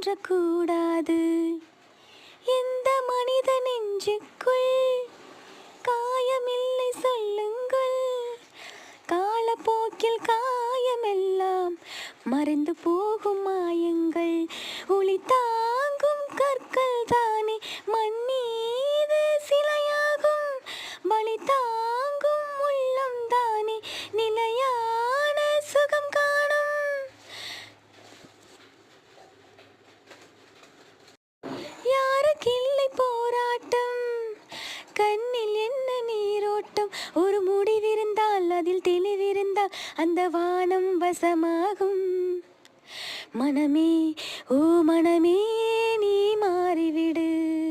தோன்றக்கூடாது. எந்த மனித நெஞ்சுக்குள் காயமில்லை சொல்லுங்கள். காலப்போக்கில் காயமெல்லாம் மறைந்து போகும் மாயங்கள். ஒளி தாங்கும் கற்கள் தானே மண்ணீது சிலையாகும். வழி தாங்கும் உள்ளம் தானே நிலையான சுகம் காணும். யாருக்கில்லை போராட்டம், கண்ணில் என்ன நீரோட்டம். ஒரு முடிவிருந்தால் அதில் தெளிவிருந்தால் அந்த வானம் வசமாகும். மனமே ஓ மனமே